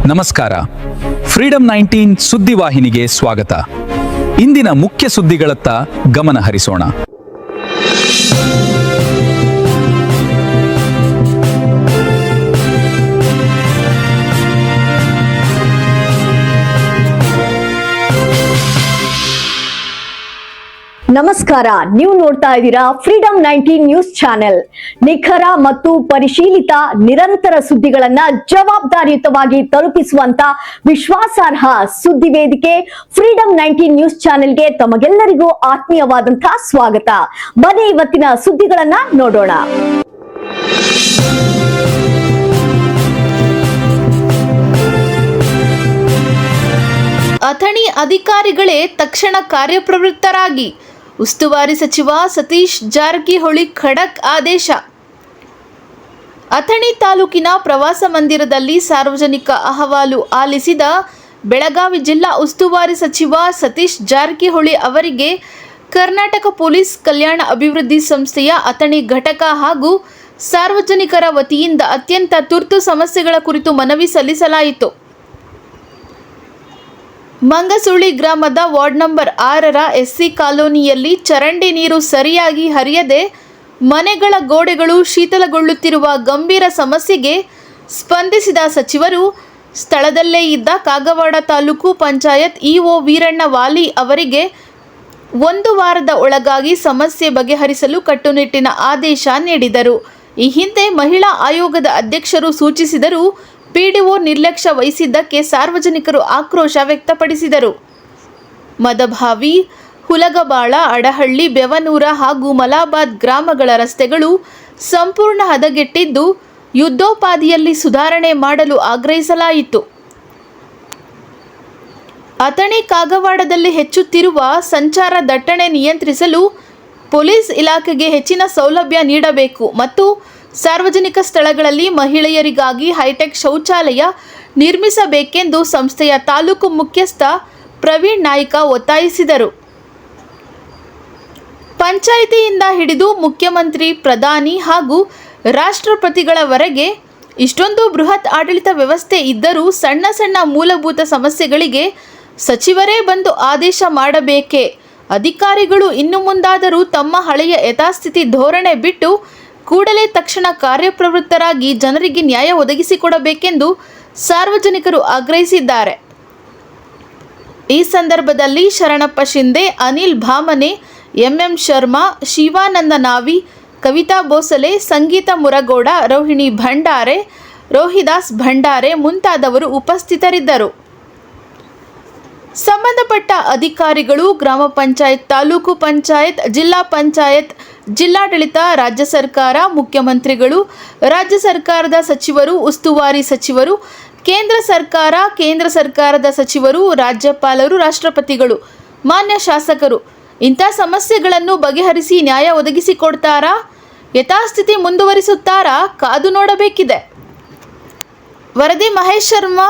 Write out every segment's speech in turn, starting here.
ನಮಸ್ಕಾರ. ಫ್ರೀಡಂ 19 ಸುದ್ದಿವಾಹಿನಿಗೆ ಸ್ವಾಗತ. ಇಂದಿನ ಮುಖ್ಯ ಸುದ್ದಿಗಳತ್ತ ಗಮನ ಹರಿಸೋಣ. ನಮಸ್ಕಾರ, ನೀವು ನೋಡ್ತಾ ಇದ್ದೀರಾ ಫ್ರೀಡಂ 19 ನ್ಯೂಸ್ ಚಾನೆಲ್. ನಿಖರ ಮತ್ತು ಪರಿಶೀಲಿತ ನಿರಂತರ ಸುದ್ದಿಗಳನ್ನ ಜವಾಬ್ದಾರಿಯುತವಾಗಿ ತಲುಪಿಸುವಂತ ವಿಶ್ವಾಸಾರ್ಹ ಸುದ್ದಿ ವೇದಿಕೆ ಫ್ರೀಡಂ 19 ನ್ಯೂಸ್ ಚಾನೆಲ್ಗೆ ತಮಗೆಲ್ಲರಿಗೂ ಆತ್ಮೀಯವಾದಂತಹ ಸ್ವಾಗತ. ಬನ್ನಿ ಇವತ್ತಿನ ಸುದ್ದಿಗಳನ್ನ ನೋಡೋಣ. ಅಥಣಿ ಅಧಿಕಾರಿಗಳೇ ತಕ್ಷಣ ಕಾರ್ಯಪ್ರವೃತ್ತರಾಗಿ ಉಸ್ತುವಾರಿ ಸಚಿವ ಸತೀಶ್ ಜಾರಕಿಹೊಳಿ ಖಡಕ್ ಆದೇಶ. ಅಥಣಿ ತಾಲೂಕಿನ ಪ್ರವಾಸ ಮಂದಿರದಲ್ಲಿ ಸಾರ್ವಜನಿಕ ಅಹವಾಲು ಆಲಿಸಿದ ಬೆಳಗಾವಿ ಜಿಲ್ಲಾ ಉಸ್ತುವಾರಿ ಸಚಿವ ಸತೀಶ್ ಜಾರಕಿಹೊಳಿ ಅವರಿಗೆ ಕರ್ನಾಟಕ ಪೊಲೀಸ್ ಕಲ್ಯಾಣ ಅಭಿವೃದ್ಧಿ ಸಂಸ್ಥೆಯ ಅಥಣಿ ಘಟಕ ಹಾಗೂ ಸಾರ್ವಜನಿಕರ ವತಿಯಿಂದ ಅತ್ಯಂತ ತುರ್ತು ಸಮಸ್ಯೆಗಳ ಕುರಿತು ಮನವಿ ಸಲ್ಲಿಸಲಾಯಿತು. ಮಂಗಸುಳಿ ಗ್ರಾಮದ ವಾರ್ಡ್ ನಂಬರ್ 6ರ ಎಸ್ಸಿ ಕಾಲೋನಿಯಲ್ಲಿ ಚರಂಡಿ ನೀರು ಸರಿಯಾಗಿ ಹರಿಯದೆ ಮನೆಗಳ ಗೋಡೆಗಳು ಶೀತಲಗೊಳ್ಳುತ್ತಿರುವ ಗಂಭೀರ ಸಮಸ್ಯೆಗೆ ಸ್ಪಂದಿಸಿದ ಸಚಿವರು ಸ್ಥಳದಲ್ಲೇ ಇದ್ದ ಕಾಗವಾಡ ತಾಲೂಕು ಪಂಚಾಯತ್ ಇಒ ವೀರಣ್ಣ ವಾಲಿ ಅವರಿಗೆ 1 ವಾರದ ಒಳಗಾಗಿ ಸಮಸ್ಯೆ ಬಗೆಹರಿಸಲು ಕಟ್ಟುನಿಟ್ಟಿನ ಆದೇಶ ನೀಡಿದರು. ಈ ಹಿಂದೆ ಮಹಿಳಾ ಆಯೋಗದ ಅಧ್ಯಕ್ಷರು ಸೂಚಿಸಿದರೂ ಪಿಡಿಒ ನಿರ್ಲಕ್ಷ್ಯ ವಹಿಸಿದ್ದಕ್ಕೆ ಸಾರ್ವಜನಿಕರು ಆಕ್ರೋಶ ವ್ಯಕ್ತಪಡಿಸಿದರು. ಮದಭಾವಿ, ಹುಲಗಬಾಳ, ಅಡಹಳ್ಳಿ, ಬೆವನೂರ ಹಾಗೂ ಮಲಾಬಾದ್ ಗ್ರಾಮಗಳ ರಸ್ತೆಗಳು ಸಂಪೂರ್ಣ ಹದಗೆಟ್ಟಿದ್ದು ಯುದ್ಧೋಪಾದಿಯಲ್ಲಿ ಸುಧಾರಣೆ ಮಾಡಲು ಆಗ್ರಹಿಸಲಾಯಿತು. ಅಥಣಿ ಕಾಗವಾಡದಲ್ಲಿ ಹೆಚ್ಚುತ್ತಿರುವ ಸಂಚಾರ ದಟ್ಟಣೆ ನಿಯಂತ್ರಿಸಲು ಪೊಲೀಸ್ ಇಲಾಖೆಗೆ ಹೆಚ್ಚಿನ ಸೌಲಭ್ಯ ನೀಡಬೇಕು ಮತ್ತು ಸಾರ್ವಜನಿಕ ಸ್ಥಳಗಳಲ್ಲಿ ಮಹಿಳೆಯರಿಗಾಗಿ ಹೈಟೆಕ್ ಶೌಚಾಲಯ ನಿರ್ಮಿಸಬೇಕೆಂದು ಸಂಸ್ಥೆಯ ತಾಲೂಕು ಮುಖ್ಯಸ್ಥ ಪ್ರವೀಣ್ ನಾಯ್ಕ ಒತ್ತಾಯಿಸಿದರು. ಪಂಚಾಯಿತಿಯಿಂದ ಹಿಡಿದು ಮುಖ್ಯಮಂತ್ರಿ, ಪ್ರಧಾನಿ ಹಾಗೂ ರಾಷ್ಟ್ರಪತಿಗಳವರೆಗೆ ಇಷ್ಟೊಂದು ಬೃಹತ್ ಆಡಳಿತ ವ್ಯವಸ್ಥೆ ಇದ್ದರೂ ಸಣ್ಣ ಸಣ್ಣ ಮೂಲಭೂತ ಸಮಸ್ಯೆಗಳಿಗೆ ಸಚಿವರೇ ಬಂದು ಆದೇಶ ಮಾಡಬೇಕೇ? ಅಧಿಕಾರಿಗಳು ಇನ್ನು ಮುಂದಾದರೂ ತಮ್ಮ ಹಳೆಯ ಯಥಾಸ್ಥಿತಿ ಧೋರಣೆ ಬಿಟ್ಟು ಕೂಡಲೇ ತಕ್ಷಣ ಕಾರ್ಯಪ್ರವೃತ್ತರಾಗಿ ಜನರಿಗೆ ನ್ಯಾಯ ಒದಗಿಸಿಕೊಡಬೇಕೆಂದು ಸಾರ್ವಜನಿಕರು ಆಗ್ರಹಿಸಿದ್ದಾರೆ. ಈ ಸಂದರ್ಭದಲ್ಲಿ ಶರಣಪ್ಪ ಶಿಂದೆ, ಅನಿಲ್ ಭಾಮನೆ, ಎಂಎಂ ಶರ್ಮಾ, ಶಿವಾನಂದ ನಾವಿ, ಕವಿತಾ ಬೋಸಲೆ, ಸಂಗೀತ ಮುರಗೋಡ, ರೋಹಿಣಿ ಭಂಡಾರೆ, ರೋಹಿದಾಸ್ ಭಂಡಾರೆ ಮುಂತಾದವರು ಉಪಸ್ಥಿತರಿದ್ದರು. ಸಂಬಂಧಪಟ್ಟ ಅಧಿಕಾರಿಗಳು, ಗ್ರಾಮ ಪಂಚಾಯತ್, ತಾಲೂಕು ಪಂಚಾಯತ್, ಜಿಲ್ಲಾ ಪಂಚಾಯತ್, ಜಿಲ್ಲಾಡಳಿತ, ರಾಜ್ಯ ಸರ್ಕಾರ, ಮುಖ್ಯಮಂತ್ರಿಗಳು, ರಾಜ್ಯ ಸರ್ಕಾರದ ಸಚಿವರು, ಉಸ್ತುವಾರಿ ಸಚಿವರು, ಕೇಂದ್ರ ಸರ್ಕಾರ, ಕೇಂದ್ರ ಸರ್ಕಾರದ ಸಚಿವರು, ರಾಜ್ಯಪಾಲರು, ರಾಷ್ಟ್ರಪತಿಗಳು, ಮಾನ್ಯ ಶಾಸಕರು ಇಂಥ ಸಮಸ್ಯೆಗಳನ್ನು ಬಗೆಹರಿಸಿ ನ್ಯಾಯ ಒದಗಿಸಿಕೊಡ್ತಾರಾ? ಯಥಾಸ್ಥಿತಿ ಮುಂದುವರಿಸುತ್ತಾರಾ? ಕಾದು ನೋಡಬೇಕಿದೆ. ವರದಿ ಮಹೇಶ್ ಶರ್ಮಾ,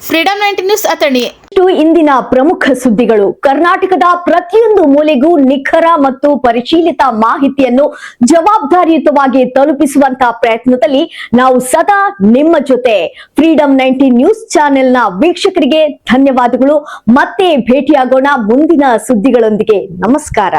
ಫ್ರೀಡಂ 19 ನ್ಯೂಸ್, ಅಥಣಿ. ಇಂದಿನ ಪ್ರಮುಖ ಸುದ್ದಿಗಳು. ಕರ್ನಾಟಕದ ಪ್ರತಿಯೊಂದು ಮೂಲೆಗೂ ನಿಖರ ಮತ್ತು ಪರಿಶೀಲಿತ ಮಾಹಿತಿಯನ್ನು ಜವಾಬ್ದಾರಿಯುತವಾಗಿ ತಲುಪಿಸುವಂತಹ ಪ್ರಯತ್ನದಲ್ಲಿ ನಾವು ಸದಾ ನಿಮ್ಮ ಜೊತೆ. ಫ್ರೀಡಂ 19 ನ್ಯೂಸ್ ಚಾನೆಲ್ನ ವೀಕ್ಷಕರಿಗೆ ಧನ್ಯವಾದಗಳು. ಮತ್ತೆ ಭೇಟಿಯಾಗೋಣ ಮುಂದಿನ ಸುದ್ದಿಗಳೊಂದಿಗೆ. ನಮಸ್ಕಾರ.